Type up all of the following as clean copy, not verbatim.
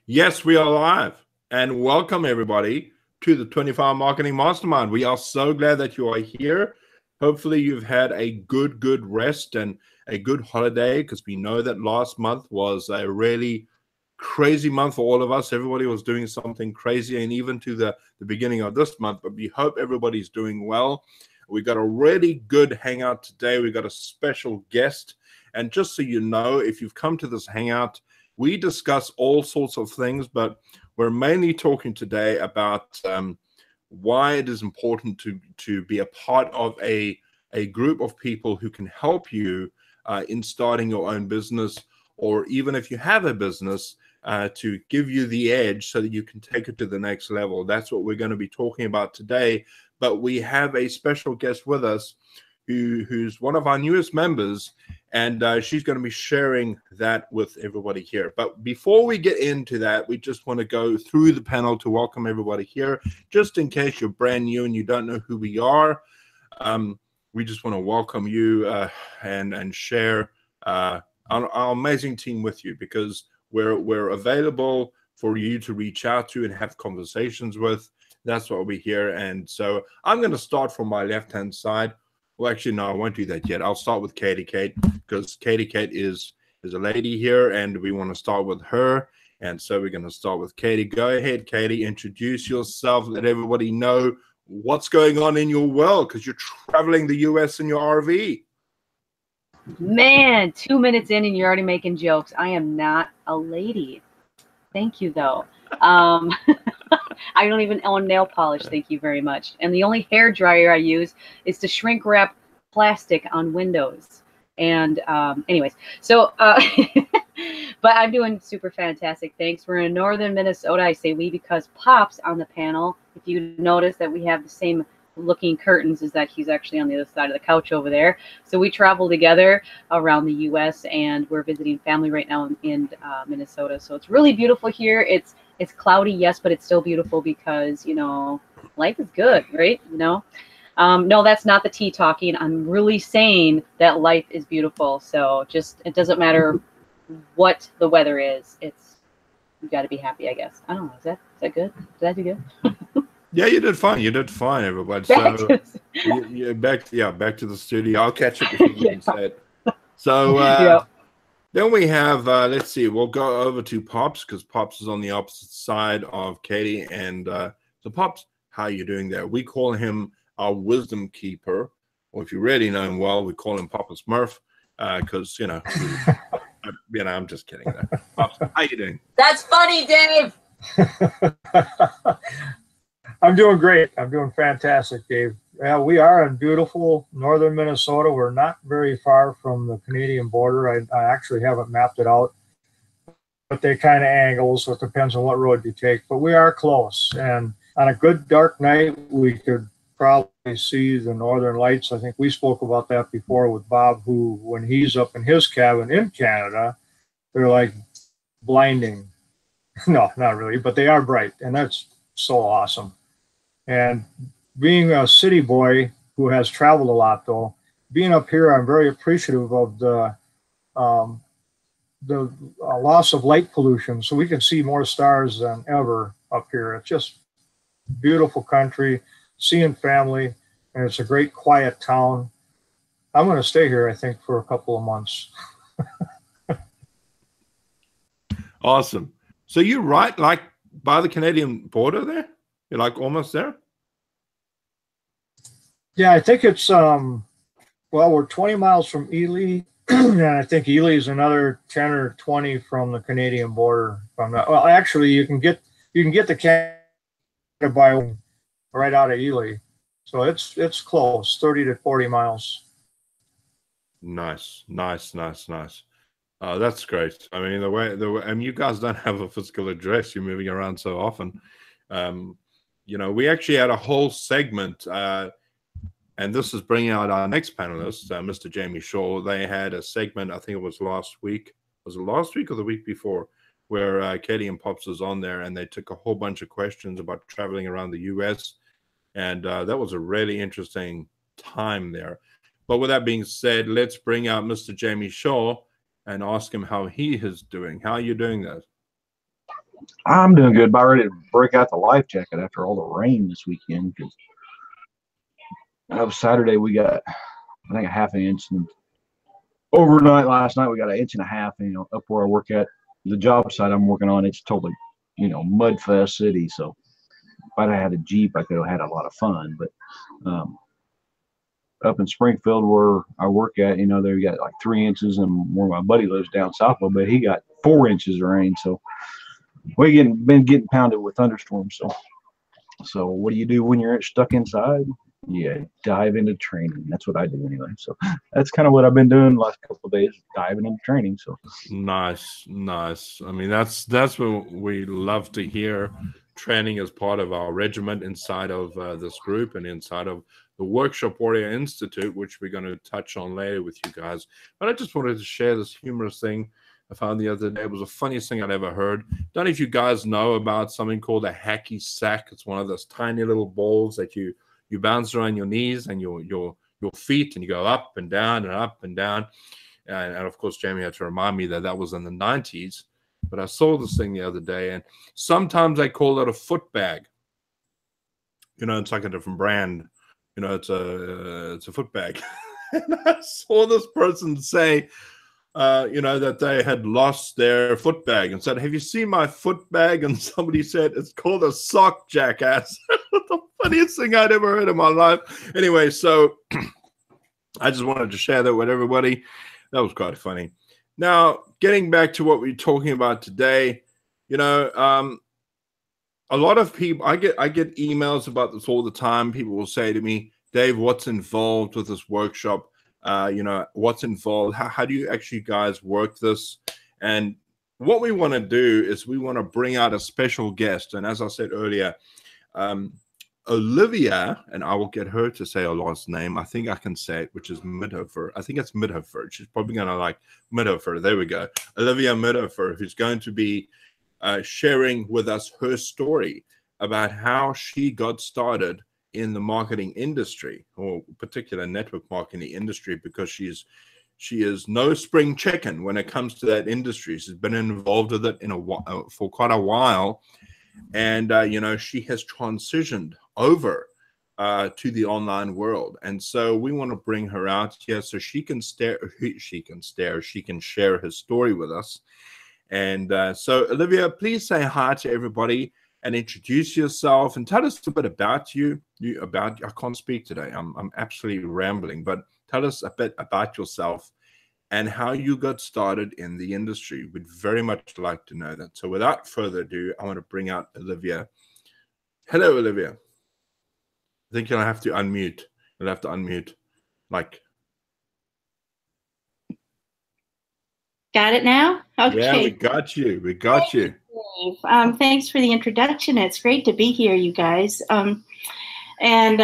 Yes, we are live. And welcome everybody to the 25 Marketing Mastermind. We are so glad that you are here. Hopefully you've had a good rest and a good holiday, because we know that last month was a really crazy month for all of us. Everybody was doing something crazy, and even to the beginning of this month. But we hope everybody's doing well. We got a really good hangout today. We got a special guest. And just so you know, if you've come to this hangout, we discuss all sorts of things, but we're mainly talking today about why it is important to be a part of a group of people who can help you in starting your own business, or even if you have a business, to give you the edge so that you can take it to the next level. That's what we're going to be talking about today. But we have a special guest with us who's one of our newest members, and she's going to be sharing that with everybody here. But before we get into that, we just want to go through the panel to welcome everybody here, just in case you're brand new and you don't know who we are. We just want to welcome you and share our amazing team with you, because we're available for you to reach out to and have conversations with. That's what we're here. And so I'm going to start from my left-hand side. Well, actually, no, I won't do that yet. I'll start with Katie Kate, because Katie Kate is a lady here, and we want to start with her. And so we're going to start with Katie. Go ahead, Katie. Introduce yourself. Let everybody know what's going on in your world, because you're traveling the U.S. in your RV. Man, 2 minutes in and you're already making jokes. I am not a lady. Thank you, though. I don't even own nail polish. Thank you very much. And the only hair dryer I use is to shrink wrap plastic on windows. And anyways, so but I'm doing super fantastic. Thanks. We're in northern Minnesota. I say we because Pop's on the panel. If you notice that we have the same looking curtains, is that he's actually on the other side of the couch over there. So we travel together around the U.S. and we're visiting family right now in Minnesota. So it's really beautiful here. It's cloudy, yes, but it's still beautiful because, you know, life is good, right? You know, no, that's not the tea talking. I'm really saying that life is beautiful. So just, it doesn't matter what the weather is. It's, you got to be happy, I guess. I don't know. Is that good? Did I do good? Yeah, you did fine. You did fine, everybody. Back So back to the studio. I'll catch up with you Yeah. in a sec. So then we have, let's see, we'll go over to Pops, because Pops is on the opposite side of Katie. And so Pops, how are you doing there? We call him our wisdom keeper, or if you really know him well, we call him Papa Smurf, because, you know, I'm just kidding there. Pops, how you doing? That's funny, Dave. I'm doing great. I'm doing fantastic, Dave. Yeah, we are in beautiful northern Minnesota. We're not very far from the Canadian border. I actually haven't mapped it out, but they kind of angle, so it depends on what road you take. But we are close. And on a good dark night, we could probably see the northern lights. I think we spoke about that before with Bob, who, when he's up in his cabin in Canada, they're like blinding. No, not really, but they are bright. And that's so awesome. And being a city boy who has traveled a lot, though, being up here, I'm very appreciative of the loss of light pollution, so we can see more stars than ever up here. It's just beautiful country, seeing family, and it's a great quiet town. I'm going to stay here, I think, for a couple of months. Awesome. So you're right, like by the Canadian border there? You're like almost there? Yeah, I think it's, well, we're 20 miles from Ely, and I think Ely is another 10 or 20 from the Canadian border. Well, actually, you can get to Canada by right out of Ely. So it's close, 30 to 40 miles. Nice. That's great. I mean, the way I mean, you guys don't have a physical address. You're moving around so often. You know, we actually had a whole segment, and this is bringing out our next panelist, Mr. Jamie Shaw. They had a segment, I think it was last week. Was it last week or the week before? Where Katie and Pops was on there, and they took a whole bunch of questions about traveling around the U.S. And that was a really interesting time there. But with that being said, let's bring out Mr. Jamie Shaw and ask him how he is doing. How are you doing that? I'm doing good. About ready to break out the life jacket after all the rain this weekend. Because Saturday we got, I think, a half an inch, and overnight last night we got 1.5 inches. And, up where I work at the job site I'm working on, it's totally, mud fest city. So if I'd had a Jeep, I could have had a lot of fun. But up in Springfield where I work at, they got like 3 inches, and where my buddy lives down south a little bit, he got 4 inches of rain. So we've been getting pounded with thunderstorms. So what do you do when you're stuck inside? Yeah, dive into training. That's what I do anyway. So that's kind of what I've been doing the last couple of days, diving into training. So nice. I mean, that's what we love to hear. Training as part of our regiment inside of this group and inside of the Workshop Warrior Institute, which we're going to touch on later with you guys. But I just wanted to share this humorous thing I found the other day. It was the funniest thing I'd ever heard. Don't know if you guys know about something called a hacky sack. It's one of those tiny little balls that you bounce around your knees and your feet, and you go up and down and up and down. And of course, Jamie had to remind me that was in the 90s. But I saw this thing the other day, and sometimes they call it a foot bag. It's like a different brand. It's a foot bag. And I saw this person say, that they had lost their foot bag and said, "Have you seen my foot bag?" And somebody said, "It's called a sock, jackass." The funniest thing I'd ever heard in my life. Anyway, so I just wanted to share that with everybody. That was quite funny. Now, getting back to what we're talking about today, a lot of people, I get emails about this all the time. People will say to me, "Dave, what's involved with this workshop? What's involved? How do you actually guys work this?" And what we want to do is we want to bring out a special guest. And as I said earlier, Olivia, and I will get her to say her last name. I think I can say it, which is Mithoefer. I think it's Mithoefer. She's probably going to like Mithoefer. There we go. Olivia Mithoefer, who's going to be sharing with us her story about how she got started in the marketing industry, or particular network marketing industry, because she is no spring chicken when it comes to that industry. She's been involved with it for quite a while, and she has transitioned over to the online world, and so we want to bring her out here so she can share her story with us. And so, Olivia, please say hi to everybody and introduce yourself and tell us a bit about you. I can't speak today. I'm absolutely rambling, but tell us a bit about yourself and how you got started in the industry. We'd very much like to know that. So without further ado, I want to bring out Olivia. Hello, Olivia. I think you'll have to unmute. You'll have to unmute. Got it now? Okay. Yeah, we got you. We got you. Thanks for the introduction. It's great to be here, you guys. And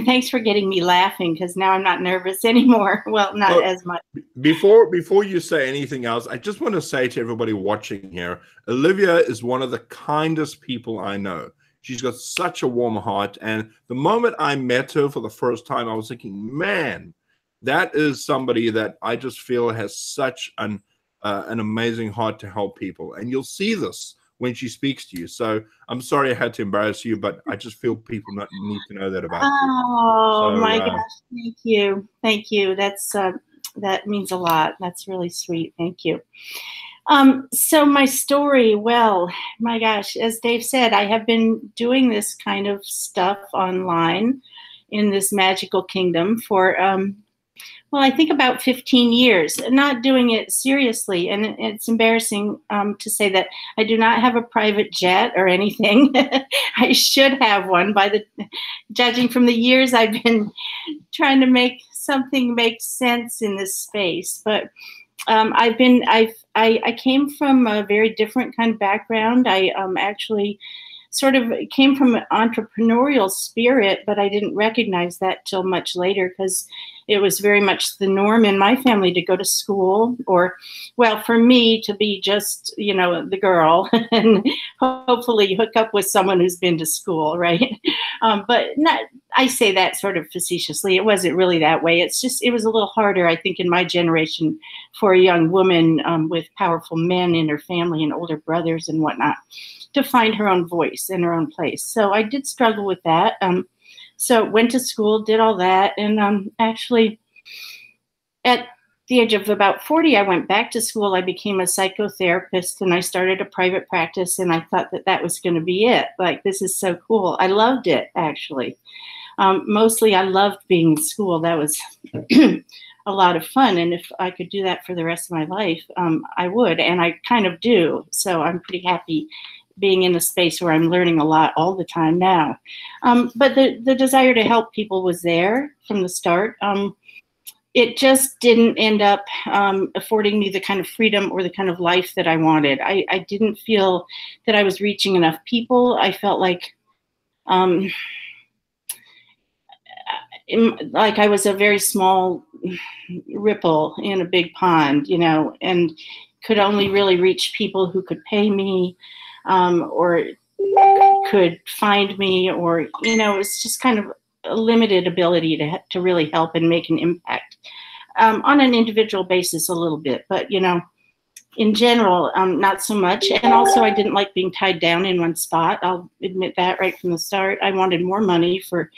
thanks for getting me laughing, because now I'm not nervous anymore. Well, not as much. Before you say anything else, I just want to say to everybody watching here, Olivia is one of the kindest people I know. She's got such a warm heart. And the moment I met her for the first time, I was thinking, man, that is somebody that I just feel has such an amazing heart to help people. And you'll see this when she speaks to you. So I'm sorry I had to embarrass you, but I just feel people need to know that about you. Oh, my gosh. Thank you. Thank you. That means a lot. That's really sweet. Thank you. So my story, well, my gosh, as Dave said, I have been doing this kind of stuff online in this magical kingdom for, I think about 15 years, not doing it seriously. And it's embarrassing to say that I do not have a private jet or anything. I should have one, judging from the years I've been trying to make something make sense in this space. But I came from a very different kind of background. I actually sort of came from an entrepreneurial spirit, but I didn't recognize that till much later, because it was very much the norm in my family to go to school, or, well, for me to be just, you know, the girl and hopefully hook up with someone who's been to school, right? But not, I say that sort of facetiously. It wasn't really that way. It's just, it was a little harder, I think, in my generation for a young woman with powerful men in her family and older brothers and whatnot to find her own voice and her own place. So I did struggle with that. So went to school, did all that, and actually at the age of about 40, I went back to school. I became a psychotherapist and I started a private practice, and I thought that that was going to be it. Like, this is so cool. I loved it, actually. Mostly I loved being in school. That was a lot of fun. And if I could do that for the rest of my life, I would, and I kind of do. So I'm pretty happy being in a space where I'm learning a lot all the time now. But the desire to help people was there from the start. It just didn't end up affording me the kind of freedom or the kind of life that I wanted. I didn't feel that I was reaching enough people. I felt like I was a very small ripple in a big pond, you know, and could only really reach people who could pay me, or could find me, or, you know, it's just kind of a limited ability to really help and make an impact on an individual basis a little bit, but, you know, in general, not so much. And also I didn't like being tied down in one spot. I'll admit that right from the start. I wanted more money for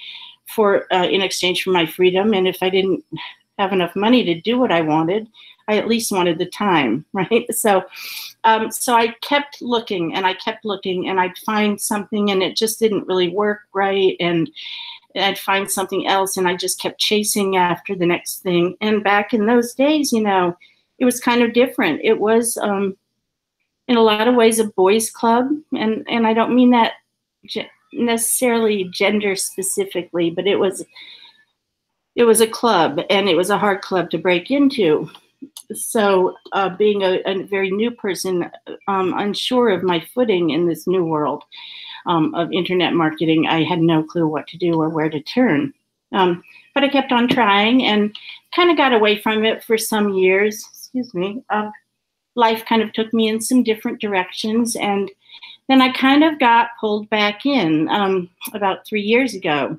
in exchange for my freedom. And if I didn't have enough money to do what I wanted, I at least wanted the time, right? So I kept looking and I kept looking, and I'd find something and it just didn't really work right. And I'd find something else, and I just kept chasing after the next thing. And back in those days, you know, it was kind of different. It was, in a lot of ways, a boys' club. And I don't mean that necessarily gender specifically, but it was a club, and it was a hard club to break into. So being a very new person, unsure of my footing in this new world of internet marketing, I had no clue what to do or where to turn. But I kept on trying and kind of got away from it for some years. Excuse me. Life kind of took me in some different directions, and then I kind of got pulled back in about 3 years ago.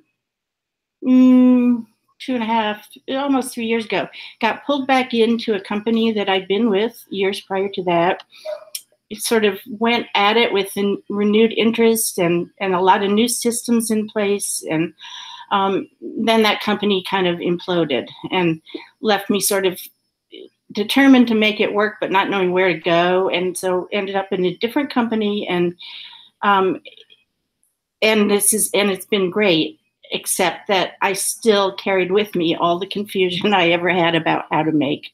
2.5, almost 3 years ago, got pulled back into a company that I'd been with years prior to that. It sort of went at it with renewed interest and a lot of new systems in place. And then that company kind of imploded and left me sort of determined to make it work, but not knowing where to go. And so ended up in a different company, and it's been great, except that I still carried with me all the confusion I ever had about how to make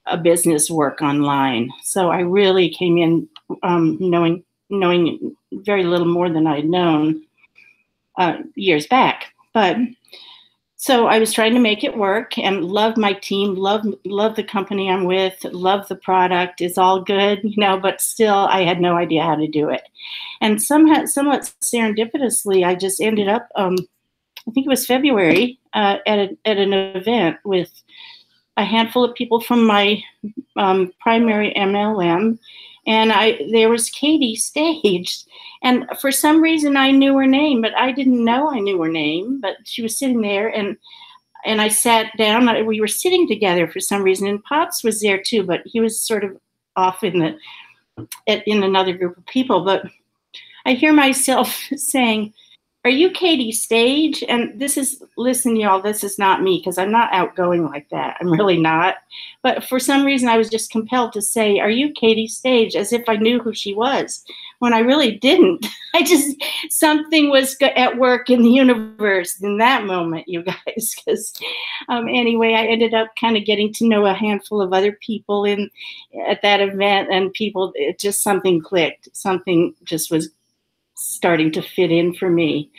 a business work online. So I really came in knowing very little more than I'd known years back. But so I was trying to make it work and love my team, love the company I'm with, love the product. It's all good, you know, but still I had no idea how to do it. And somewhat serendipitously, I just ended up, I think it was February, at an event with a handful of people from my primary MLM, and there was Katie staged, and for some reason I knew her name, but I didn't know I knew her name. But she was sitting there, and I sat down. We were sitting together for some reason, and Pops was there too, but he was sort of off in another group of people. But I hear myself saying, "Are you Katie Stage?" And listen, y'all, this is not me, because I'm not outgoing like that. I'm really not. But for some reason, I was just compelled to say, "Are you Katie Stage?" as if I knew who she was, when I really didn't. Something was at work in the universe in that moment, you guys. Because anyway, I ended up kind of getting to know a handful of other people at that event, and something clicked. Something just was starting to fit in for me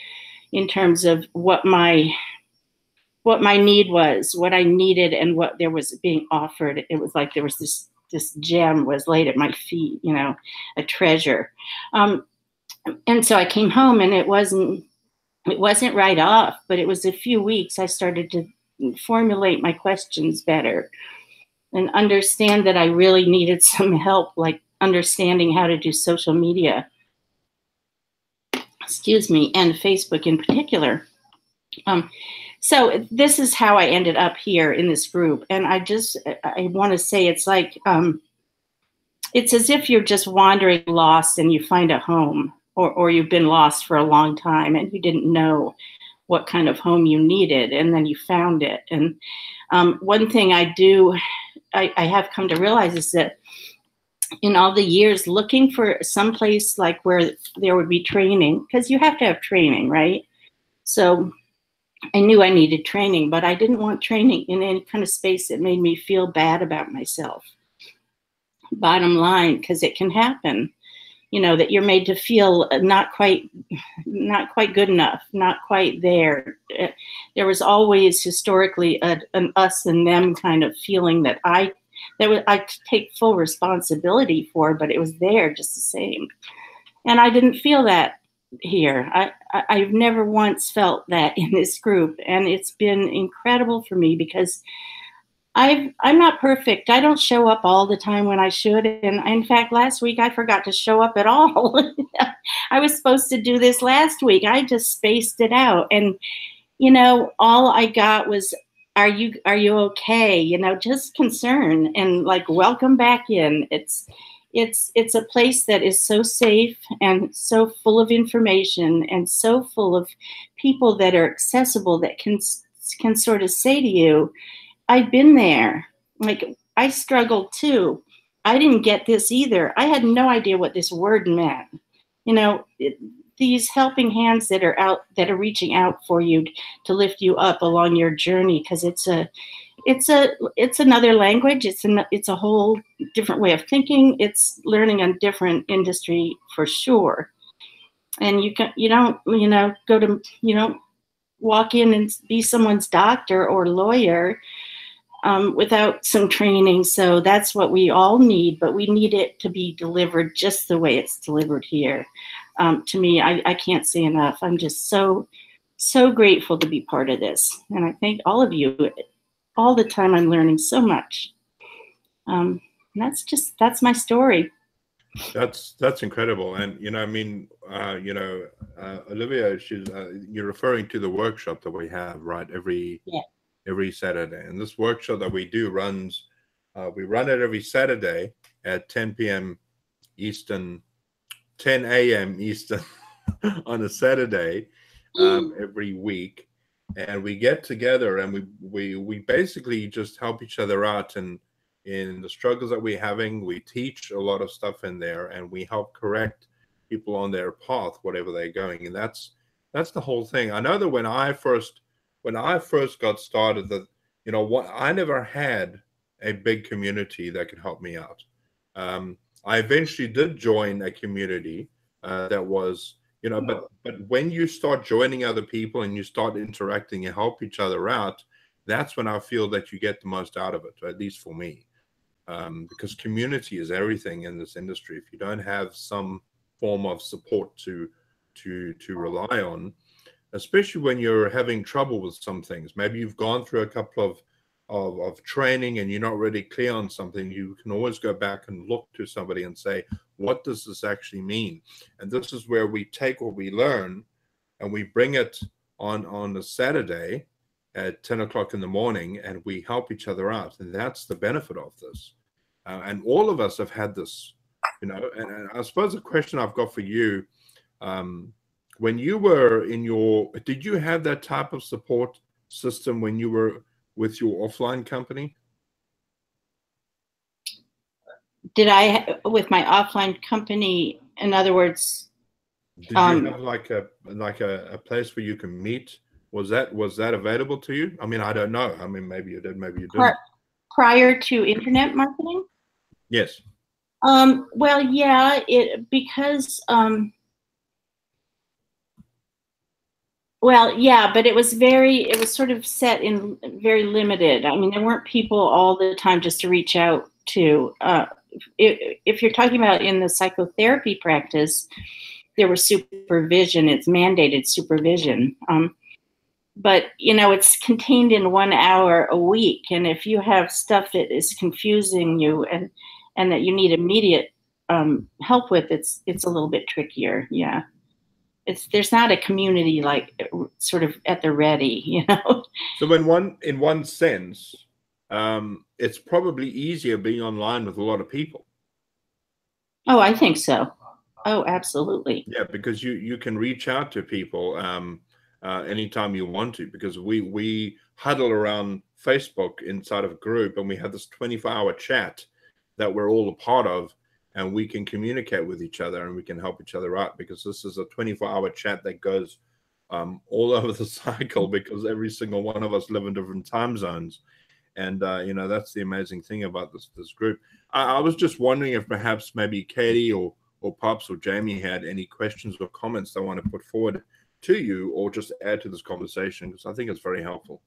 in terms of what my need was, what I needed, and what there was being offered. It was like there was this gem was laid at my feet, you know, a treasure. And so I came home, and it wasn't right off, but it was a few weeks I started formulate my questions better and understand that I really needed some help, like understanding how to do social media, excuse me, and Facebook in particular. So this is how I ended up here in this group. And I want to say it's like, it's as if you're just wandering lost and you find a home, or you've been lost for a long time and you didn't know what kind of home you needed, and then you found it. And one thing I have come to realize is that in all the years looking for some place like where there would be training, because you have to have training, right? So I knew I needed training, but I didn't want training in any kind of space that made me feel bad about myself. Bottom line, because it can happen, you know, that you're made to feel not quite good enough, not quite there. There was always historically an us and them kind of feeling that I take full responsibility for, but it was there just the same. And I didn't feel that here. I've never once felt that in this group. And it's been incredible for me because I'm not perfect. I don't show up all the time when I should. And in fact, last week I forgot to show up at all. I was supposed to do this last week. I just spaced it out. And, you know, all I got was, are you okay? You know, just concern and like, welcome back in. It's a place that is so safe and so full of information and so full of people that are accessible that can sort of say to you, I've been there. Like, I struggled too. I didn't get this either. I had no idea what this word meant. You know, these helping hands that are reaching out for you to lift you up along your journey, because it's another language. It's a whole different way of thinking. It's learning a different industry for sure. And you don't walk in and be someone's doctor or lawyer without some training. So that's what we all need, but we need it to be delivered just the way it's delivered here. To me, I can't say enough. I'm just so grateful to be part of this. And I thank all of you. All the time I'm learning so much. That's my story. That's incredible. And, you know, I mean, Olivia, you're referring to the workshop that we have, right? Every Saturday. And this workshop that we do we run it every Saturday at 10 p.m. Eastern, 10 a.m. Eastern on a Saturday every week. And we get together and we basically just help each other out in the struggles that we're having. We teach a lot of stuff in there and we help correct people on their path, whatever they're going. And that's the whole thing. I know that when I first got started, that, you know, what, I never had a big community that could help me out. I eventually did join a community that was, you know, but when you start joining other people and you start interacting and help each other out, that's when I feel that you get the most out of it, at least for me. Because community is everything in this industry. If you don't have some form of support to rely on, especially when you're having trouble with some things, maybe you've gone through a couple of training and you're not really clear on something, you can always go back and look to somebody and say, what does this actually mean? And this is where we take what we learn and we bring it on a Saturday at 10 o'clock in the morning and we help each other out. And that's the benefit of this. And all of us have had this, you know, and I suppose the question I've got for you, when you were did you have that type of support system when you were with your offline company? Did I, with my offline company, in other words? Did you have like a place where you can meet? Was that available to you? I mean, I don't know. I mean, maybe you did, maybe you didn't. Prior to internet marketing? Yes. Well, yeah, well, yeah, but it was sort of set in very limited. I mean, there weren't people all the time just to reach out to. If you're talking about in the psychotherapy practice, there was supervision. It's mandated supervision. but it's contained in 1 hour a week. And if you have stuff that is confusing you and that you need immediate help with, it's a little bit trickier. Yeah. There's not a community like sort of at the ready, So in one sense, it's probably easier being online with a lot of people. Oh, I think so. Oh, absolutely. Yeah, because you can reach out to people anytime you want to, because we huddle around Facebook inside of a group, and we have this 24-hour chat that we're all a part of, and we can communicate with each other and we can help each other out, because this is a 24-hour chat that goes all over the cycle, because every single one of us live in different time zones. And that's the amazing thing about this group. I was just wondering if perhaps maybe Katie or Pops or Jamie had any questions or comments they want to put forward to you, or just add to this conversation, because I think it's very helpful.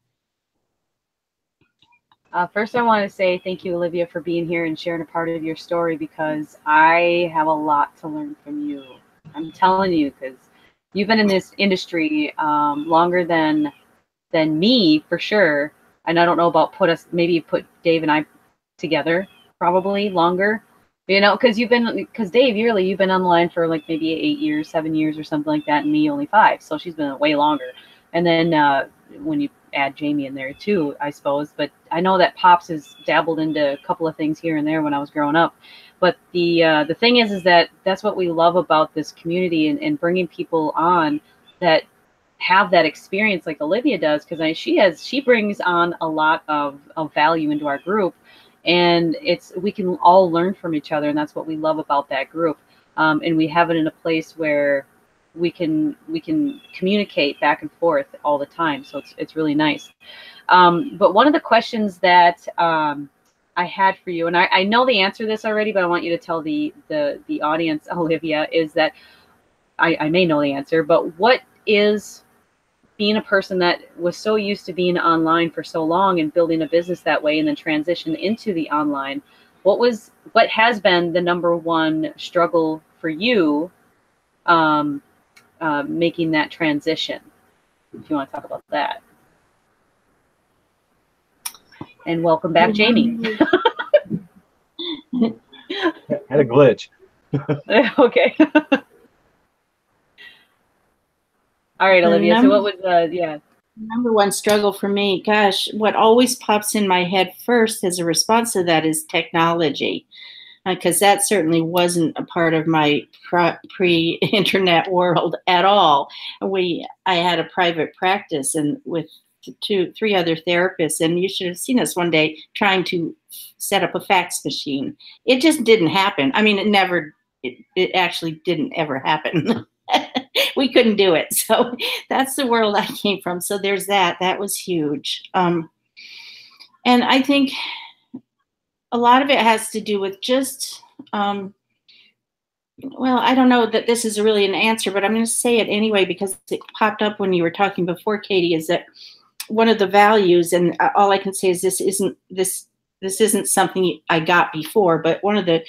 First, I want to say thank you, Olivia, for being here and sharing a part of your story, because I have a lot to learn from you. I'm telling you, because you've been in this industry longer than me, for sure. And I don't know about maybe put Dave and I together, probably longer. Because Dave, you've been online for like maybe 8 years, 7 years or something like that, and me only 5. So she's been way longer. And then when you add Jamie in there too, I suppose. But I know that Pops has dabbled into a couple of things here and there when I was growing up. But the thing is that that's what we love about this community, and bringing people on that have that experience like Olivia does, because she brings on a lot of value into our group. And we can all learn from each other, and that's what we love about that group. And we have it in a place where we can communicate back and forth all the time. So it's really nice. But one of the questions that I had for you, and I know the answer to this already, but I want you to tell the audience, Olivia, is that I may know the answer, but what is being a person that was so used to being online for so long and building a business that way, and then transition into the online, what has been the number one struggle for you making that transition? If you want to talk about that. And welcome back, Jamie. Had a glitch. Okay. All right, Olivia. So what was Number one struggle for me, gosh, what always pops in my head first as a response to that is technology, because that certainly wasn't a part of my pre-internet world at all. I had a private practice and with 2-3 other therapists, and you should have seen us one day trying to set up a fax machine. It just didn't happen. I mean, it actually didn't ever happen. We couldn't do it. So that's the world I came from. So there's that. That was huge. And I think a lot of it has to do with just, well, I don't know that this is really an answer, but I'm going to say it anyway because it popped up when you were talking before, Katie, is that one of the values, and all I can say is this isn't something I got before, but one of the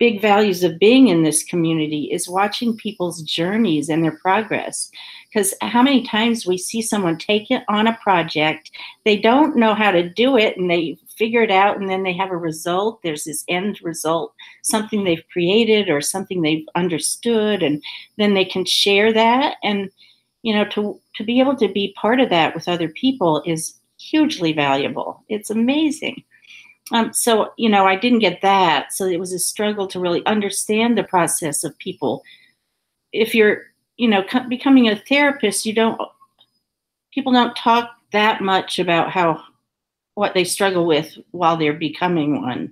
big values of being in this community is watching people's journeys and their progress. Because how many times we see someone take it on a project, they don't know how to do it, and they figure it out, and then they have a result. There's this end result, something they've created or something they've understood, and then they can share that. And to be able to be part of that with other people is hugely valuable. It's amazing. So, I didn't get that. So it was a struggle to really understand the process of people. If you're, becoming a therapist, people don't talk that much about what they struggle with while they're becoming one,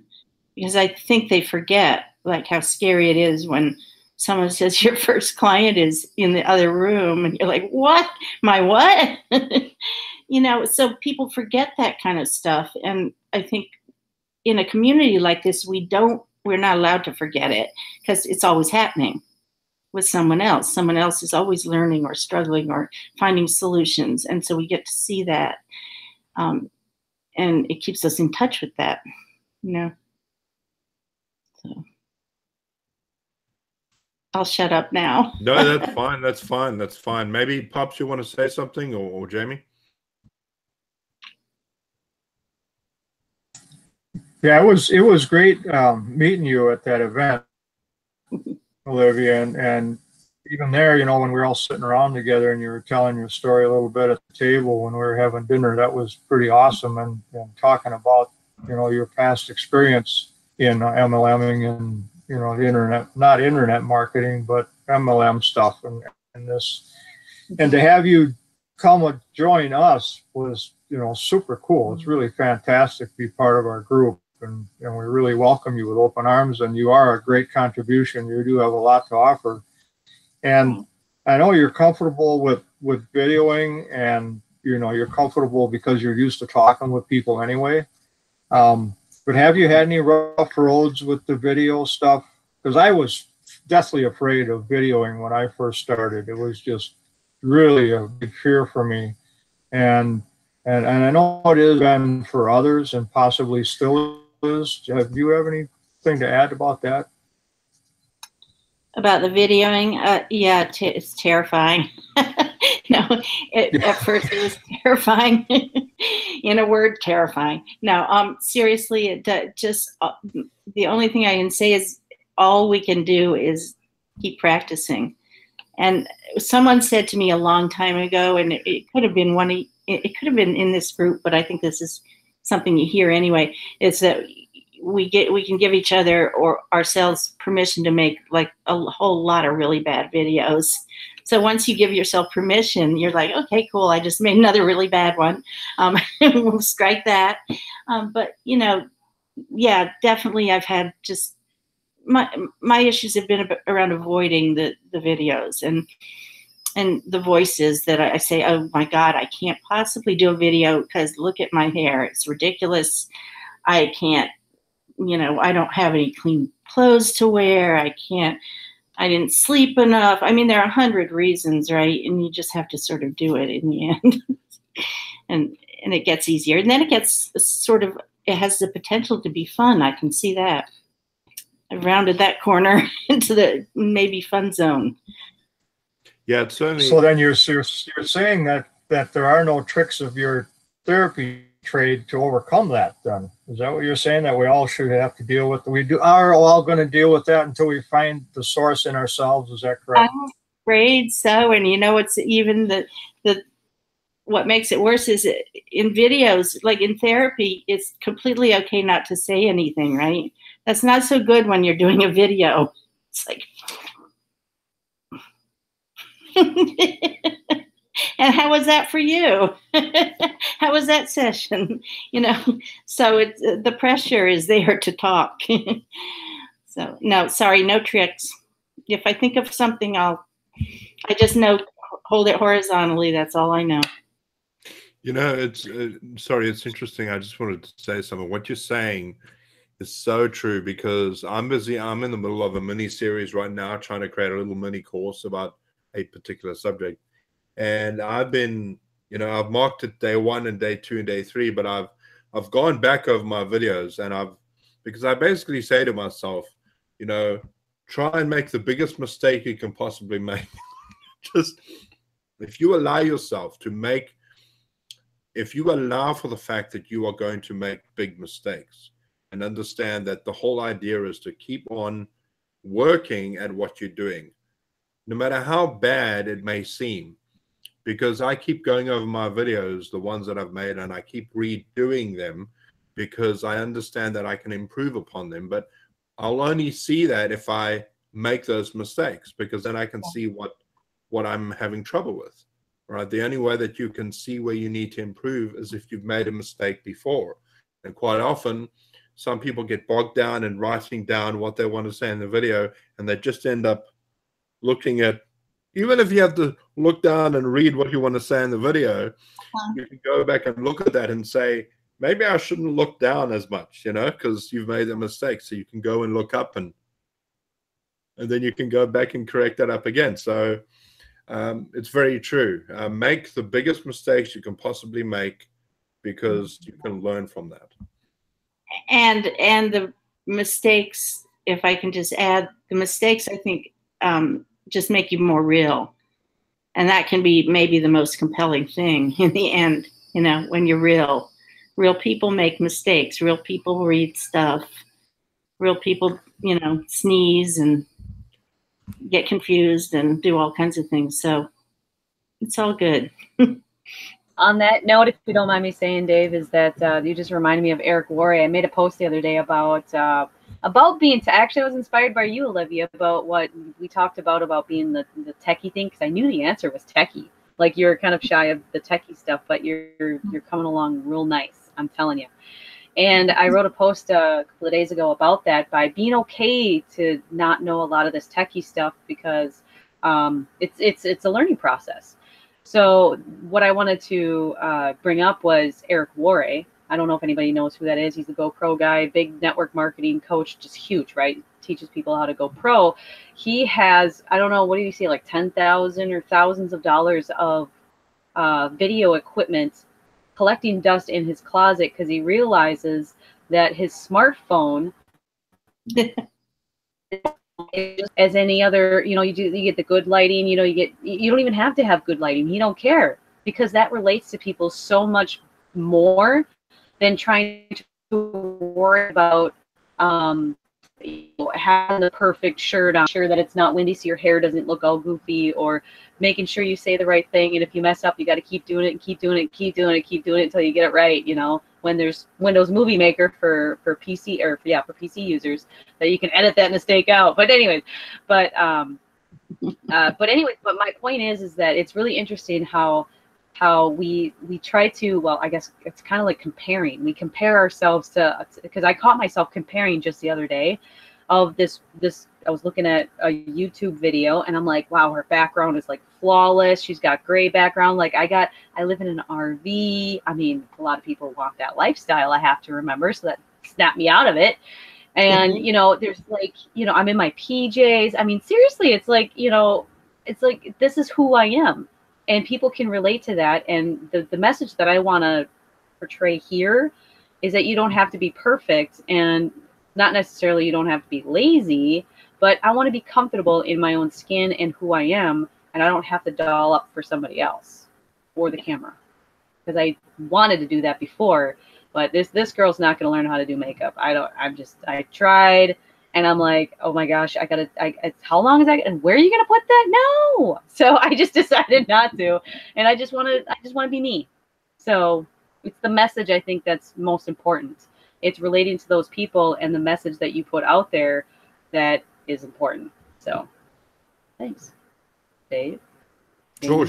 because I think they forget like how scary it is when someone says your first client is in the other room and you're like, what? My what? So people forget that kind of stuff. And I think in a community like this, we're not allowed to forget it because it's always happening with someone else. Someone else is always learning or struggling or finding solutions. And so we get to see that. And it keeps us in touch with that, So I'll shut up now. No, that's fine. That's fine. Maybe Pops, you want to say something, or Jamie? Yeah, it was great meeting you at that event, Olivia, and even there, you know, when we were all sitting around together and you were telling your story a little bit at the table when we were having dinner, that was pretty awesome. And talking about, you know, your past experience in MLMing and, you know, the internet, not internet marketing, but MLM stuff and this. And to have you come and join us was, you know, super cool. It's really fantastic to be part of our group. And we really welcome you with open arms. And you are a great contribution. You do have a lot to offer. And I know you're comfortable with videoing, and you know you're comfortable because you're used to talking with people anyway. But have you had any rough roads with the video stuff? Because I was deathly afraid of videoing when I first started. It was just really a big fear for me, and I know it is been for others, and possibly still is. Do you have anything to add about that? About the videoing, yeah, it's terrifying. No, at first it was terrifying. In a word, terrifying. No, seriously, it just the only thing I can say is all we can do is keep practicing. And someone said to me a long time ago, and it could have been it could have been in this group, but I think this is something you hear anyway. Is that we can give each other or ourselves permission to make like a whole lot of really bad videos. So once you give yourself permission, you're like, okay, cool. I just made another really bad one. We'll strike that. But you know, yeah, definitely I've had just my issues have been around avoiding the videos and the voices that I say, oh my God, I can't possibly do a video because look at my hair. It's ridiculous. I can't, you know, I don't have any clean clothes to wear. I didn't sleep enough. I mean, there are 100 reasons, right? And you just have to sort of do it in the end. and it gets easier. And then it gets it has the potential to be fun. I can see that. I've rounded that corner into the maybe fun zone. Yeah, it's certainly. So then you're saying that there are no tricks of your therapy trade to overcome that, then is that what you're saying, that we all should have to deal with? Are all going to deal with that until we find the source in ourselves? Is that correct? I'm afraid so. And you know, it's even what makes it worse is in videos, like in therapy, it's completely okay not to say anything, right? That's not so good when you're doing a video. It's like and how was that for you? How was that session? You know, so it's the pressure is there to talk. So no, sorry, no tricks. If I think of something, I just know hold it horizontally. That's all I know. You know, it's sorry, it's interesting. I just wanted to say something. What you're saying is so true because I'm busy. I'm in the middle of a mini series right now, trying to create a little mini course about a particular subject. And I've been, you know, I've marked it day 1 and day 2 and day 3, but I've gone back over my videos and because I basically say to myself, you know, try and make the biggest mistake you can possibly make. Just if you allow yourself to make, if you allow for the fact that you are going to make big mistakes and understand that the whole idea is to keep on working at what you're doing, no matter how bad it may seem. Because I keep going over my videos, the ones that I've made, and I keep redoing them because I understand that I can improve upon them. But I'll only see that if I make those mistakes, because then I can see what I'm having trouble with, right? The only way that you can see where you need to improve is if you've made a mistake before. And quite often, some people get bogged down in writing down what they want to say in the video, and they just end up looking at, even if you have to look down and read what you want to say in the video, you can go back and look at that and say, maybe I shouldn't look down as much, you know, because you've made a mistake. So you can go and look up and then you can go back and correct that up again. So it's very true. Make the biggest mistakes you can possibly make because you can learn from that. And the mistakes, if I can just add, the mistakes, I think, just make you more real. And that can be maybe the most compelling thing in the end, you know, when you're real. Real people make mistakes. Real people read stuff. Real people, you know, sneeze and get confused and do all kinds of things. So it's all good. On that note, if you don't mind me saying, Dave, is that you just reminded me of Eric Worre. I made a post the other day about being. Actually, I was inspired by you, Olivia, about what we talked about being the techie thing, because I knew the answer was techie. Like, you're kind of shy of the techie stuff, but you're coming along real nice. I'm telling you. And I wrote a post a couple of days ago about that, by being okay to not know a lot of this techie stuff, because it's a learning process. So what I wanted to bring up was Eric Worre. I don't know if anybody knows who that is. He's a GoPro guy, big network marketing coach, just huge, right? Teaches people how to go pro. He has, I don't know, what do you say, like 10,000 or thousands of dollars of video equipment collecting dust in his closet, because he realizes that his smartphone as any other, you know, you get the good lighting, you know, you don't even have to have good lighting. He don't care, because that relates to people so much more than trying to worry about having the perfect shirt on, sure that it's not windy so your hair doesn't look all goofy, or making sure you say the right thing, and if you mess up, you got to keep doing it and keep doing it, keep doing it, keep doing it until you get it right. You know, when there's Windows Movie Maker for PC, or for PC users, that you can edit that mistake out. But anyways, but my point is that it's really interesting how we try to, well, I guess it's kind of like comparing. We compare ourselves to, because I caught myself comparing just the other day of this I was looking at a YouTube video, and I'm like, wow, her background is like flawless. She's got gray background. Like, I live in an RV. I mean, a lot of people want that lifestyle, I have to remember, so that snapped me out of it. And, you know, there's like, you know, I'm in my PJs. I mean, seriously, it's like, you know, it's like, this is who I am. And people can relate to that. And the message that I want to portray here is that you don't have to be perfect, and not necessarily you don't have to be lazy, but I want to be comfortable in my own skin and who I am, and I don't have to doll up for somebody else or the camera, because I wanted to do that before, but this girl's not going to learn how to do makeup. I tried, and I'm like, oh my gosh, how long is that? And where are you going to put that? No. So I just decided not to. And I just want to be me. So it's the message, I think, that's most important. It's relating to those people and the message that you put out there that is important. So thanks, Dave. Sure.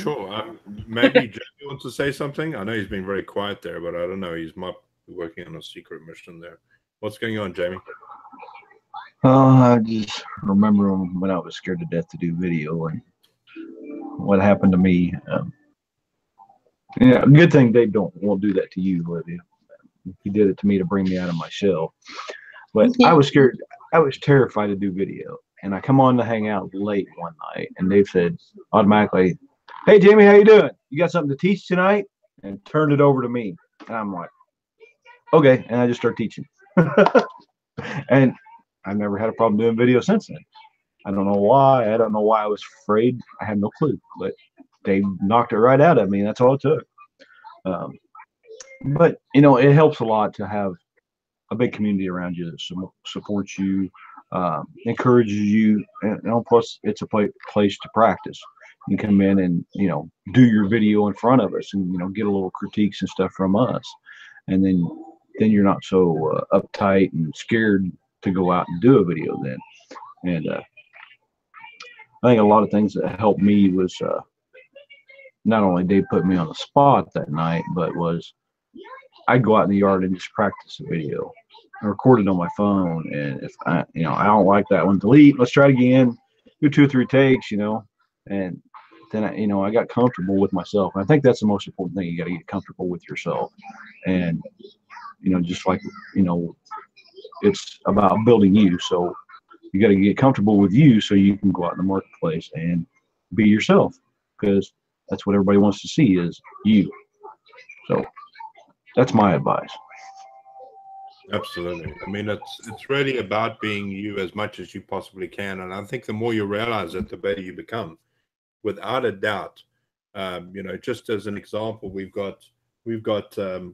Maybe Jamie wants to say something. I know he's been very quiet there, but I don't know. He's might be working on a secret mission there. What's going on, Jamie? I just remember when I was scared to death to do video and what happened to me. Yeah, good thing Dave won't do that to you, Olivia. He did it to me to bring me out of my shell. But I was scared. I was terrified to do video. And I come on to hang out late one night, and Dave said automatically, "Hey, Jamie, how you doing? You got something to teach tonight?" And turned it over to me. And I'm like, okay. And I just started teaching. And I've never had a problem doing video since then. I don't know why. I don't know why I was afraid. I had no clue. But Dave knocked it right out of me. And that's all it took. But, you know, it helps a lot to have a big community around you that supports you, encourages you, and, you know, plus it's a place to practice. You come in and, you know, do your video in front of us and, you know, get a little critiques and stuff from us. And then you're not so uptight and scared to go out and do a video then. And I think a lot of things that helped me was not only Dave put me on the spot that night, but was I'd go out in the yard and just practice a video. I recorded on my phone, and if I don't like that one, delete. Let's try it again. Do 2 or 3 takes, you know, and then I got comfortable with myself. And I think that's the most important thing. You got to get comfortable with yourself, and you know, just like it's about building you. So you got to get comfortable with you so you can go out in the marketplace and be yourself, because that's what everybody wants to see is you. So that's my advice. Absolutely. I mean, it's really about being you as much as you possibly can. And I think the more you realize it, the better you become, without a doubt. You know, just as an example, we've got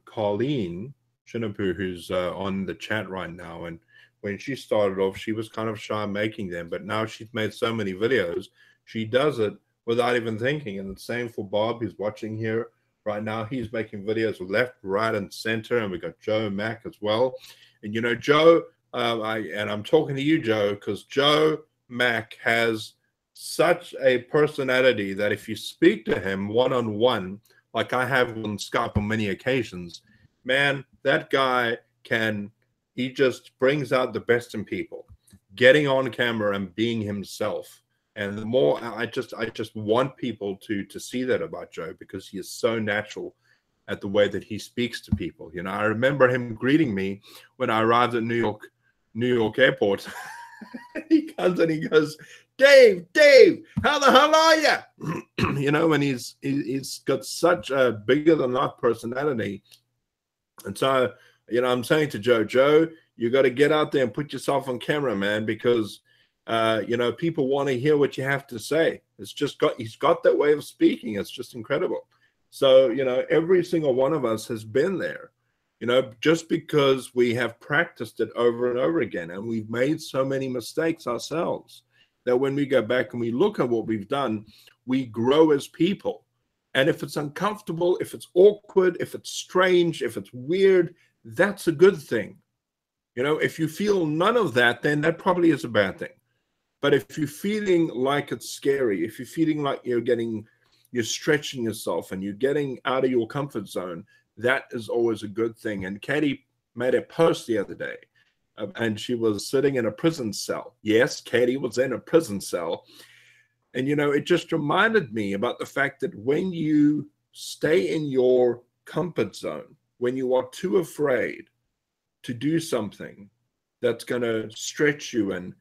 Colleen Chinapu, who's on the chat right now. And when she started off, she was kind of shy making them, but now she's made so many videos, she does it without even thinking. And the same for Bob, who's watching here right now. He's making videos left, right, and center. And we got Joe Mack as well. And you know, Joe, I'm talking to you, Joe, because Joe Mack has such a personality that if you speak to him one-on-one, like I have on Skype on many occasions, man, that guy he just brings out the best in people, getting on camera and being himself. And the more I just want people to see that about Joe, because he is so natural at the way that he speaks to people. You know, I remember him greeting me when I arrived at New York airport. He comes and he goes, Dave, how the hell are you? You know, and he's got such a bigger than life personality. And so, you know, I'm saying to Joe, you got to get out there and put yourself on camera, man, because you know, people want to hear what you have to say. He's got that way of speaking. It's just incredible. So, you know, every single one of us has been there, you know, just because we have practiced it over and over again, and we've made so many mistakes ourselves that when we go back and we look at what we've done, we grow as people. And if it's uncomfortable, if it's awkward, if it's strange, if it's weird, that's a good thing. You know, if you feel none of that, then that probably is a bad thing. But if you're feeling like it's scary, if you're feeling like you're stretching yourself and you're getting out of your comfort zone, that is always a good thing. And Katie made a post the other day, and she was sitting in a prison cell. Yes, Katie was in a prison cell. And, you know, it just reminded me about the fact that when you stay in your comfort zone, when you are too afraid to do something that's going to stretch you and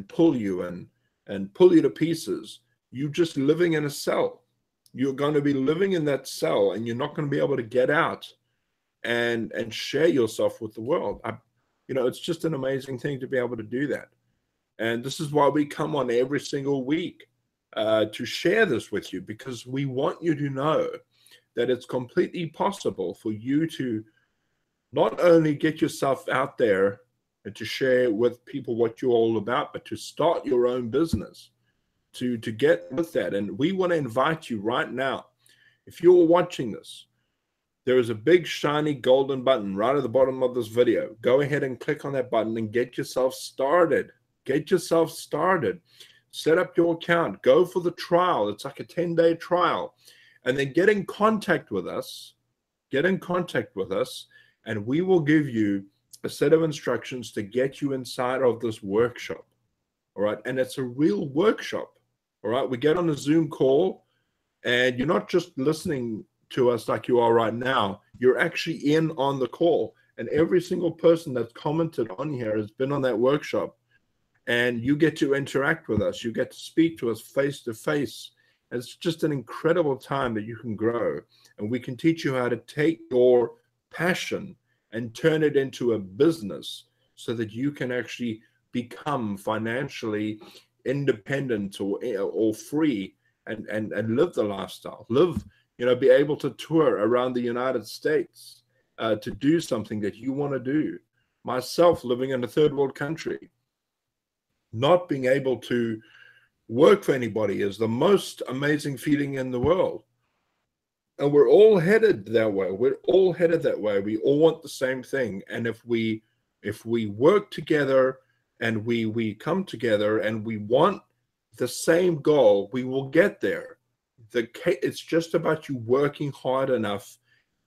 pull you and pull you to pieces, you're just living in a cell. You're going to be living in that cell, and you're not going to be able to get out and share yourself with the world. You know, it's just an amazing thing to be able to do that. And this is why we come on every single week to share this with you, because we want you to know that it's completely possible for you to not only get yourself out there and to share with people what you're all about, but to start your own business, to get with that. And we want to invite you right now, if you're watching this, there is a big shiny golden button right at the bottom of this video. Go ahead and click on that button and get yourself started. Get yourself started. Set up your account. Go for the trial. It's like a 10-day trial. And then get in contact with us. Get in contact with us, and we will give you a set of instructions to get you inside of this workshop. All right. And it's a real workshop. All right. We get on a Zoom call, and you're not just listening to us like you are right now. You're actually in on the call. And every single person that's commented on here has been on that workshop. And you get to interact with us. You get to speak to us face to face. It's just an incredible time that you can grow. And we can teach you how to take your passion and turn it into a business so that you can actually become financially independent or free and live the lifestyle. Live, you know, be able to tour around the United States to do something that you want to do. Myself, living in a third world country, not being able to work for anybody is the most amazing feeling in the world. And we're all headed that way. We're all headed that way. We all want the same thing. And if we work together and we come together and we want the same goal, we will get there. It's just about you working hard enough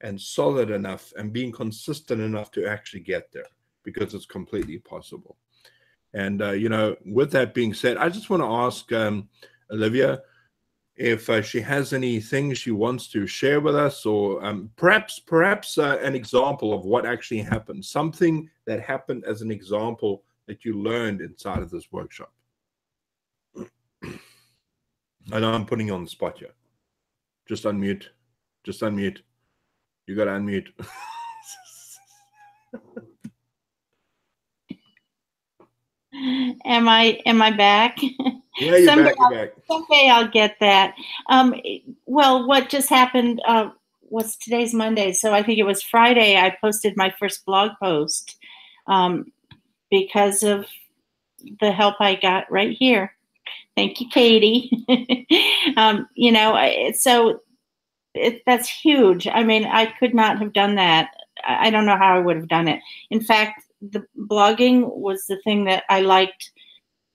and solid enough and being consistent enough to actually get there, because it's completely possible. And, you know, with that being said, I just want to ask Olivia if she has any things she wants to share with us, or perhaps an example of what actually happened, something that happened as an example that you learned inside of this workshop. I know I'm putting you on the spot here. Just unmute. Just unmute. You got to unmute. Am I back? Yeah, you're back. Someday I'll get that. Well, what just happened what's today's Monday? So I think it was Friday I posted my first blog post because of the help I got right here. Thank you, Katie. You know, so that's huge. I mean, I could not have done that. I don't know how I would have done it. In fact, the blogging was the thing that I liked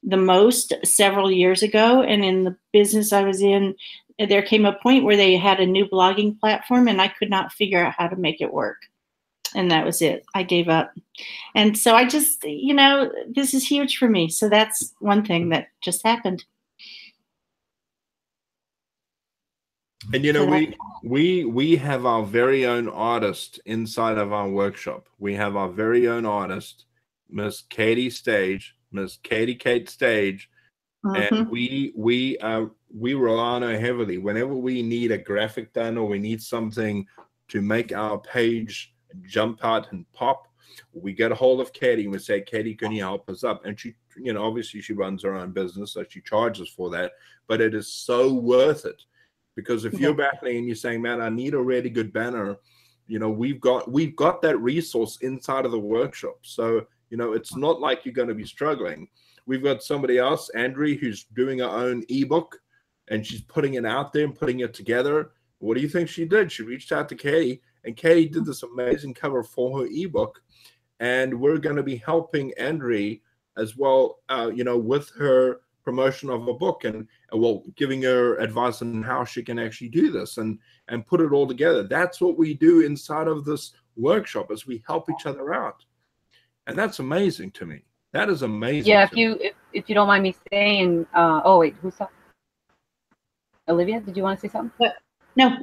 the most several years ago. And in the business I was in, there came a point where they had a new blogging platform and I could not figure out how to make it work. And that was it. I gave up. And so I just, you know, this is huge for me. So that's one thing that just happened. And you know, we have our very own artist inside of our workshop. We have our very own artist, Miss Katie Stage, Miss Katie Kate Stage, and we rely on her heavily whenever we need a graphic done or we need something to make our page jump out and pop. We get a hold of Katie and we say, Katie, can you help us up? And she, you know, obviously she runs her own business, so she charges for that, but it is so worth it. Because if you're battling and you're saying, man, I need a really good banner, you know, we've got that resource inside of the workshop. So, you know, it's not like you're going to be struggling. We've got somebody else, Andrea, who's doing her own ebook and she's putting it out there and putting it together. What do you think she did? She reached out to Katie and Katie did this amazing cover for her ebook. And we're going to be helping Andrea as well, you know, with her promotion of a book and well, giving her advice on how she can actually do this and put it all together. That's what we do inside of this workshop, is we help each other out. And that's amazing to me. That is amazing. Yeah, if you don't mind me saying, oh wait, who's that? Olivia, did you want to say something? No.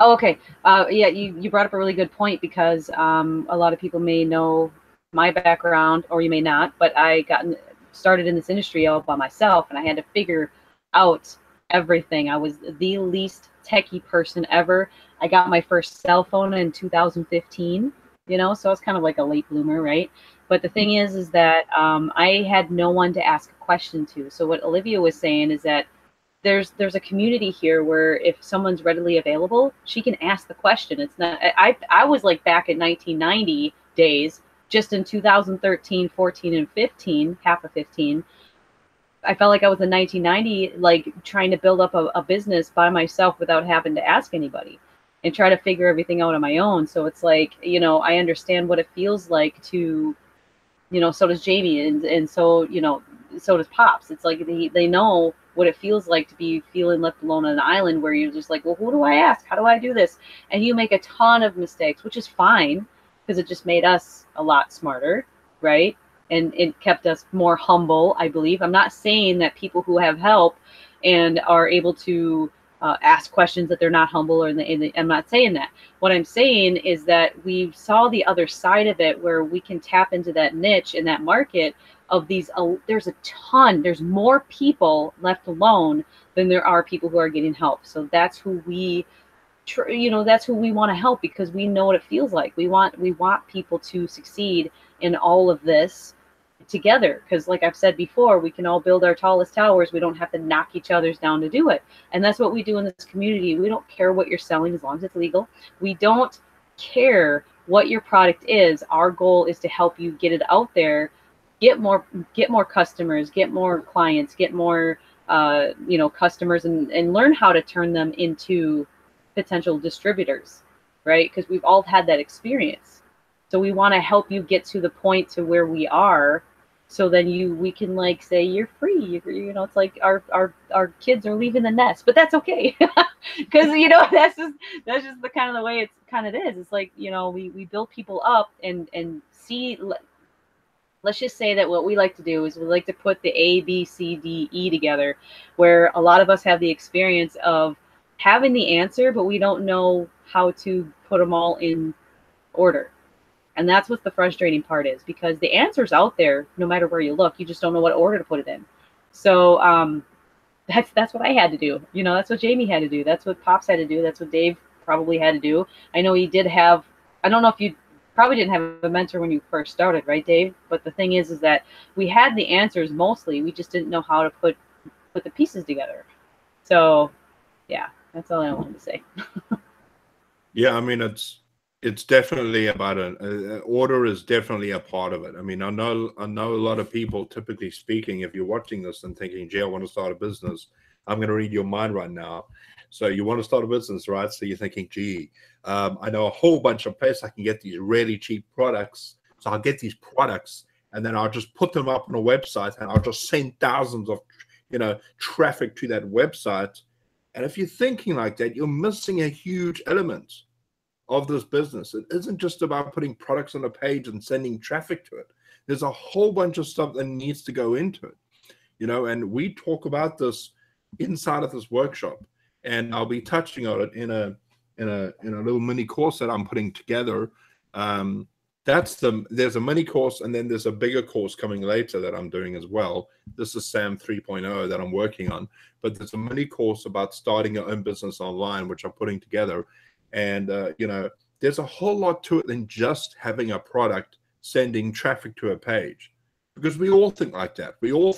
Oh, okay. Yeah, you brought up a really good point, because a lot of people may know my background or you may not, but I started in this industry all by myself, and I had to figure out everything. I was the least techie person ever. I got my first cell phone in 2015, you know, so I was kind of like a late bloomer, right? But the thing is that I had no one to ask a question to. So what Olivia was saying is that there's a community here where if someone's readily available, she can ask the question. It's not, I was like back in 1990 days, just in 2013, 14, and 15, half of 15, I felt like I was in 1990, like trying to build up a business by myself without having to ask anybody and try to figure everything out on my own. So it's like, you know, I understand what it feels like to, you know, so does Jamie, and so, you know, so does Pops. It's like they know what it feels like to be feeling left alone on an island where you're just like, well, who do I ask? How do I do this? And you make a ton of mistakes, which is fine, because it just made us a lot smarter, right? And it kept us more humble, I believe. I'm not saying that people who have help and are able to ask questions that they're not humble, or I'm not saying that. What I'm saying is that we saw the other side of it, where we can tap into that niche and that market of these. There's a ton. There's more people left alone than there are people who are getting help. So that's who we, you know, that's who we want to help, because we know what it feels like. We want people to succeed in all of this together, because like I've said before, we can all build our tallest towers. We don't have to knock each other's down to do it. And that's what we do in this community. We don't care what you're selling as long as it's legal. We don't care what your product is. Our goal is to help you get it out there, get more customers, get more clients, get more you know, customers, and learn how to turn them into potential distributors, right? Because we've all had that experience. So we want to help you get to the point to where we are, so then we can like say you're free. You know, it's like our kids are leaving the nest, but that's okay, because you know that's just the kind of the way it's kind of is. It's like, you know, we build people up and see. Let's just say that what we like to do is we like to put the A, B, C, D, E together, where a lot of us have the experience of having the answer, but we don't know how to put them all in order. And that's what the frustrating part is, because the answer's out there no matter where you look. You just don't know what order to put it in. So that's what I had to do. You know, that's what Jamie had to do. That's what Pops had to do. That's what Dave probably had to do. I know he did have, I don't know if you probably didn't have a mentor when you first started, right, Dave? But the thing is that we had the answers mostly. We just didn't know how to put the pieces together. So yeah, that's all I wanted to say. Yeah, I mean it's definitely about an order is definitely a part of it. I mean, I know a lot of people, typically speaking, if you're watching this and thinking, "Gee, I want to start a business," I'm going to read your mind right now. So you want to start a business, right? So you're thinking, "Gee, I know a whole bunch of places I can get these really cheap products. So I'll get these products, and then I'll just put them up on a website, and I'll just send thousands of, traffic to that website." And if you're thinking like that, you're missing a huge element of this business. It isn't just about putting products on a page and sending traffic to it. There's a whole bunch of stuff that needs to go into it, and we talk about this inside of this workshop, and I'll be touching on it in a little mini course that I'm putting together. There's a mini course, and then there's a bigger course coming later that I'm doing as well. This is SAM 3.0 that I'm working on, but there's a mini course about starting your own business online, which I'm putting together. And there's a whole lot to it than just having a product sending traffic to a page, because we all think like that. We all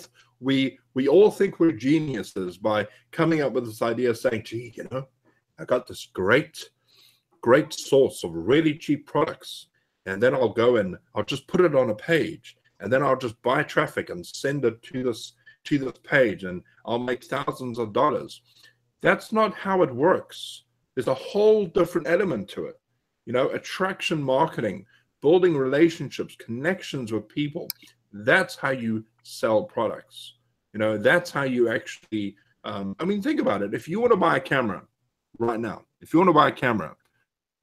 think we're geniuses by coming up with this idea of saying, "Gee, I got this great source of really cheap products, and then I'll go and I'll just put it on a page, and then I'll just buy traffic and send it to this page, and I'll make thousands of dollars." That's not how it works. There's a whole different element to it. Attraction marketing, building relationships, connections with people. That's how you sell products. That's how you actually, think about it. If you want to buy a camera right now,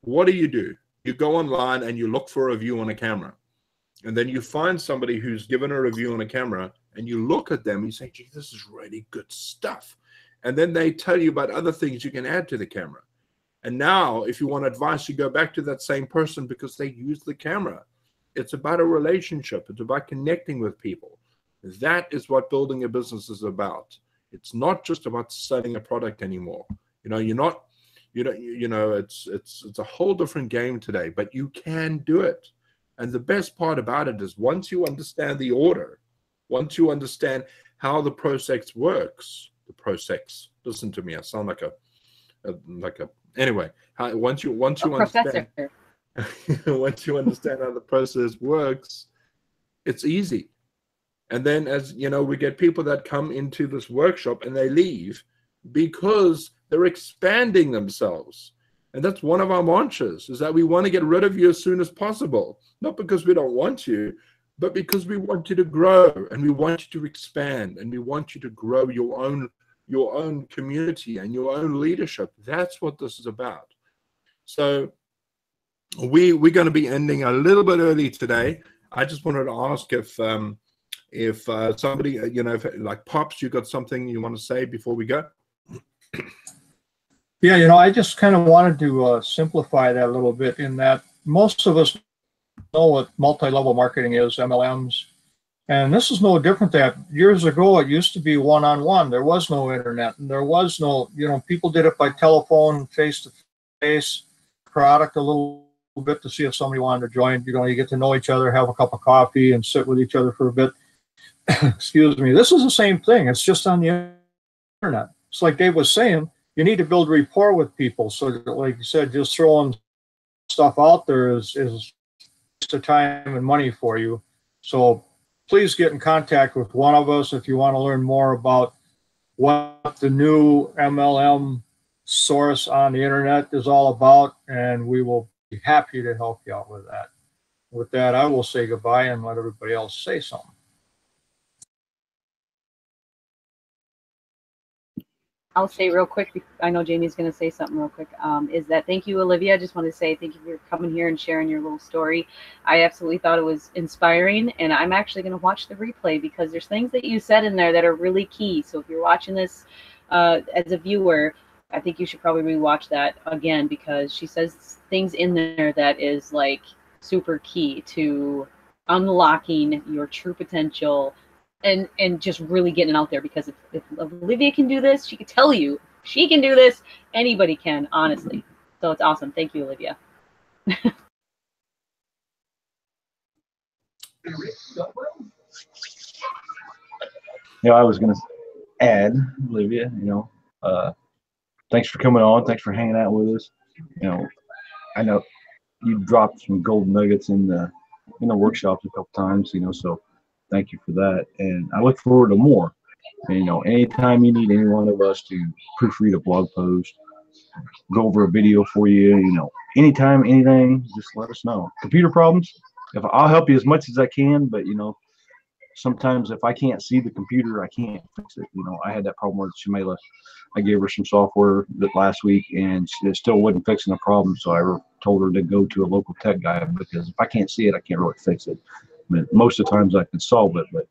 what do? You go online and you look for a review on a camera. And then you find somebody who's given a review on a camera, and you look at them and you say, "Gee, this is really good stuff." And then they tell you about other things you can add to the camera. And now, if you want advice, you go back to that same person because they use the camera. It's about a relationship. It's about connecting with people. That is what building a business is about. It's not just about selling a product anymore. It's a whole different game today, but you can do it. And the best part about it is once you understand the order, once you understand how the process works, listen to me, I sound like a anyway, once you understand once you understand how the process works, it's easy. And then, as we get people that come into this workshop and they leave because they're expanding themselves. And that's one of our mantras, is that we want to get rid of you as soon as possible. Not because we don't want you, but because we want you to grow, and we want you to expand, and we want you to grow your own community and your own leadership. That's what this is about. So we're going to be ending a little bit early today. I just wanted to ask if somebody, like Pops, you got something you want to say before we go? Yeah, I just kind of wanted to simplify that a little bit, in that most of us know what multi-level marketing is, MLMs. And this is no different. That years ago, it used to be one-on-one. There was no internet, and there was no, people did it by telephone, face-to-face, product a little bit to see if somebody wanted to join. You get to know each other, have a cup of coffee, and sit with each other for a bit. Excuse me. This is the same thing. It's just on the internet. It's like Dave was saying, you need to build rapport with people. So, like you said, just throwing stuff out there is waste of time and money for you. So please get in contact with one of us if you want to learn more about what the new MLM source on the internet is all about, and we will be happy to help you out with that. With that, I will say goodbye and let everybody else say something. I'll say real quick, I know Jamie's going to say something real quick, is that thank you, Olivia. I just want to say thank you for coming here and sharing your little story. I absolutely thought it was inspiring, and I'm actually going to watch the replay because there's things that you said in there that are really key. So if you're watching this as a viewer, I think you should probably rewatch that again, because she says things in there that is like super key to unlocking your true potential and just really getting out there. Because if Olivia can do this, she can tell you she can do this. Anybody can, honestly. So it's awesome. Thank you, Olivia. I was going to add, Olivia, thanks for coming on. Thanks for hanging out with us. I know you dropped some gold nuggets in the workshops a couple times, so thank you for that. And I look forward to more. And, anytime you need any one of us to proofread a blog post, go over a video for you, anytime, anything, just let us know. Computer problems, I'll help you as much as I can, but sometimes if I can't see the computer, I can't fix it. I had that problem with Shamela. I gave her some software last week, and it still wasn't fixing the problem. So I told her to go to a local tech guy, because if I can't see it, I can't really fix it. I mean, most of the times I can solve it, but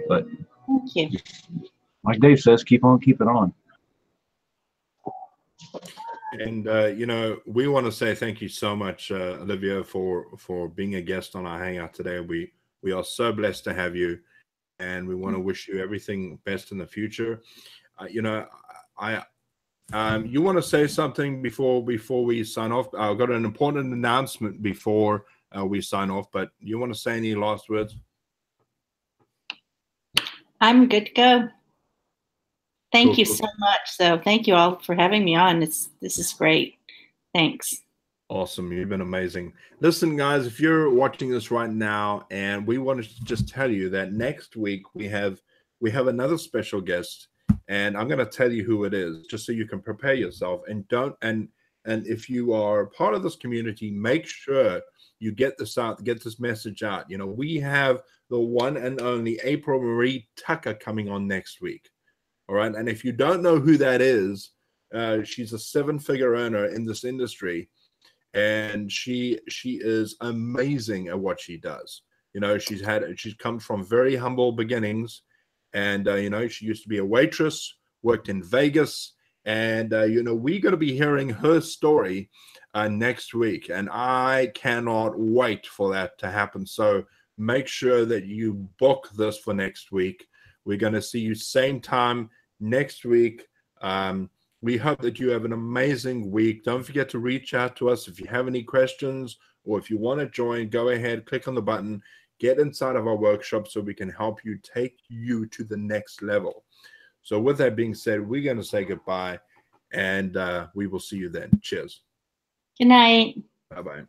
but Thank you. like Dave says, keep on keeping on. And we want to say thank you so much, Olivia, for being a guest on our hangout today. We are so blessed to have you, and we want to wish you everything best in the future. You want to say something before we sign off? I've got an important announcement before we sign off, but you want to say any last words? I'm good to go. Thank you Cool. so much. So thank you all for having me on. This is great. Thanks. Awesome. You've been amazing. Listen, guys, if you're watching this right now, and we wanted to just tell you that next week we have another special guest, and I'm going to tell you who it is, just so you can prepare yourself. And if you are part of this community, make sure you get this out, get this message out. We have the one and only April Marie Tucker coming on next week. All right. And if you don't know who that is, she's a 7-figure earner in this industry, and she is amazing at what she does. She's come from very humble beginnings, and she used to be a waitress, worked in Vegas, and we're going to be hearing her story next week, and I cannot wait for that to happen. So make sure that you book this for next week. We're going to see you same time next week. We hope that you have an amazing week. Don't forget to reach out to us if you have any questions, or if you want to join, go ahead, click on the button, get inside of our workshop so we can help you take you to the next level. So with that being said, we're going to say goodbye, and we will see you then. Cheers. Good night. Bye-bye.